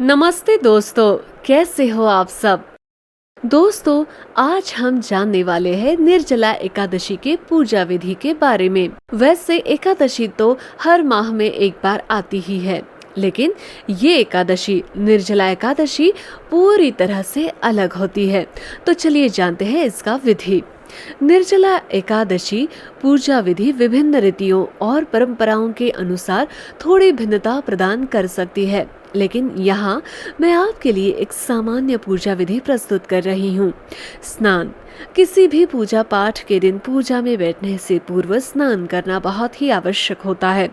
नमस्ते दोस्तों, कैसे हो आप सब। दोस्तों, आज हम जानने वाले हैं निर्जला एकादशी के पूजा विधि के बारे में। वैसे एकादशी तो हर माह में एक बार आती ही है, लेकिन ये एकादशी निर्जला एकादशी पूरी तरह से अलग होती है। तो चलिए जानते हैं इसका विधि। निर्जला एकादशी पूजा विधि विभिन्न रीतियों और परंपराओं के अनुसार थोड़ी भिन्नता प्रदान कर सकती है, लेकिन यहाँ मैं आपके लिए एक सामान्य पूजा विधि प्रस्तुत कर रही हूँ। स्नान। किसी भी पूजा पाठ के दिन पूजा में बैठने से पूर्व स्नान करना बहुत ही आवश्यक होता है।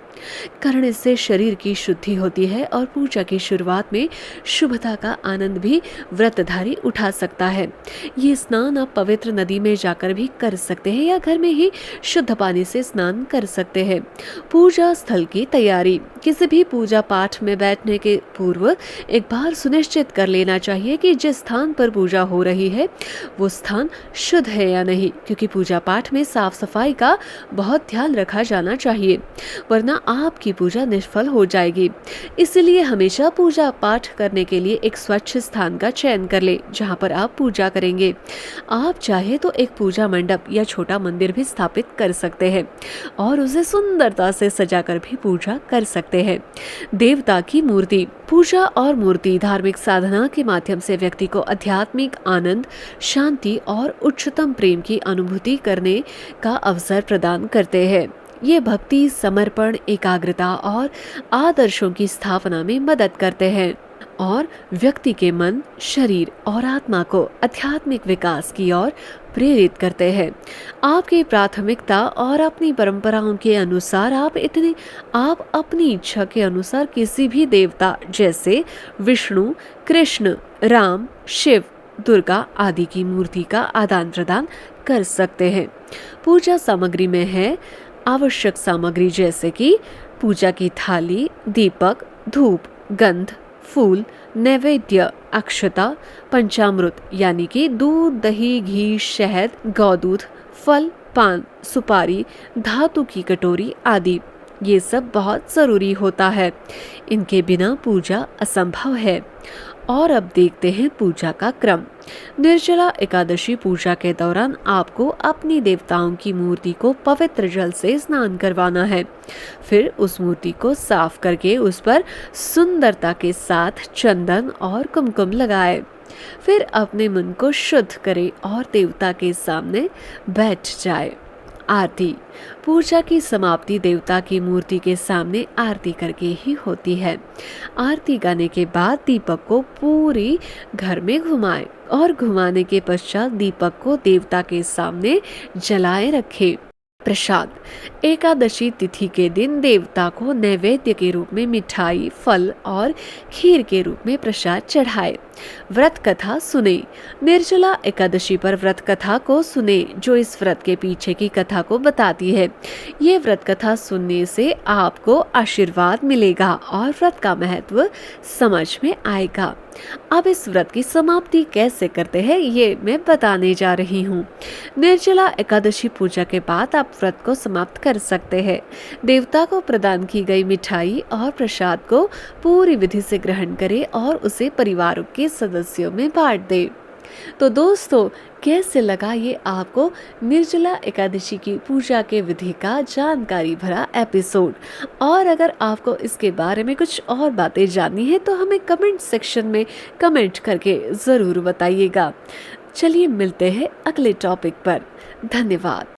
करने से शरीर की शुद्धि होती है और पूजा की शुरुआत में शुभता का आनंद भी व्रतधारी उठा सकता है। ये स्नान आप पवित्र नदी में जाकर भी कर सकते हैं या घर में ही शुद्ध पानी से स्नान कर सकते हैं। पूजा स्थल की तैयारी। किसी भी पूजा पाठ में बैठने के पूर्व एक बार सुनिश्चित कर लेना चाहिए कि जिस स्थान पर पूजा हो रही है वो स्थान शुद्ध है या नहीं, क्योंकि पूजा पाठ में साफ सफाई का बहुत ध्यान रखा जाना चाहिए, वरना आपकी पूजा निष्फल हो जाएगी। इसलिए हमेशा पूजा पाठ करने के लिए एक स्वच्छ स्थान का चयन कर ले जहां पर आप पूजा करेंगे। आप चाहे तो एक पूजा मंडप या छोटा मंदिर भी स्थापित कर सकते हैं और उसे सुंदरता से सजाकर भी पूजा कर सकते हैं। देवता की मूर्ति। पूजा और मूर्ति धार्मिक साधना के माध्यम से व्यक्ति को आध्यात्मिक आनंद, शांति और उच्चतम प्रेम की अनुभूति करने का अवसर प्रदान करते हैं। ये भक्ति, समर्पण, एकाग्रता और आदर्शों की स्थापना में मदद करते हैं और व्यक्ति के मन, शरीर और आत्मा को आध्यात्मिक विकास की ओर प्रेरित करते हैं। आपकी प्राथमिकता और अपनी परंपराओं के अनुसार आप अपनी इच्छा के अनुसार किसी भी देवता जैसे विष्णु, कृष्ण, राम, शिव, दुर्गा आदि की मूर्ति का आदान प्रदान कर सकते हैं। पूजा सामग्री में है आवश्यक सामग्री जैसे कि पूजा की थाली, दीपक, धूप, गंध, फूल, नैवेद्य, अक्षता, पंचामृत यानी कि दूध, दही, घी, शहद, गौदूध, फल, पान, सुपारी, धातु की कटोरी आदि। ये सब बहुत जरूरी होता है, इनके बिना पूजा असंभव है। और अब देखते हैं पूजा का क्रम। निर्जला एकादशी पूजा के दौरान आपको अपनी देवताओं की मूर्ति को पवित्र जल से स्नान करवाना है। फिर उस मूर्ति को साफ करके उस पर सुंदरता के साथ चंदन और कुमकुम लगाए। फिर अपने मन को शुद्ध करे और देवता के सामने बैठ जाए। आरती। पूजा की समाप्ति देवता की मूर्ति के सामने आरती करके ही होती है। आरती गाने के बाद दीपक को पूरी घर में घुमाएं और घुमाने के पश्चात दीपक को देवता के सामने जलाए रखें। प्रसाद। एकादशी तिथि के दिन देवता को नैवेद्य के रूप में मिठाई, फल और खीर के रूप में प्रसाद चढ़ाए। व्रत कथा सुने। निर्जला एकादशी पर व्रत कथा को सुने जो इस व्रत के पीछे की कथा को बताती है। ये व्रत कथा सुनने से आपको आशीर्वाद मिलेगा और व्रत का महत्व समझ में आएगा। अब इस व्रत की समाप्ति कैसे करते हैं ये मैं बताने जा रही हूँ। निर्जला एकादशी पूजा के बाद आप व्रत को समाप्त कर सकते हैं। देवता को प्रदान की गई मिठाई और प्रसाद को पूरी विधि से ग्रहण करें और उसे परिवार के सदस्यों में बांट दें। तो दोस्तों, कैसे लगा ये आपको निर्जला एकादशी की पूजा के विधि का जानकारी भरा एपिसोड। और अगर आपको इसके बारे में कुछ और बातें जाननी है तो हमें कमेंट सेक्शन में कमेंट करके ज़रूर बताइएगा। चलिए मिलते हैं अगले टॉपिक पर। धन्यवाद।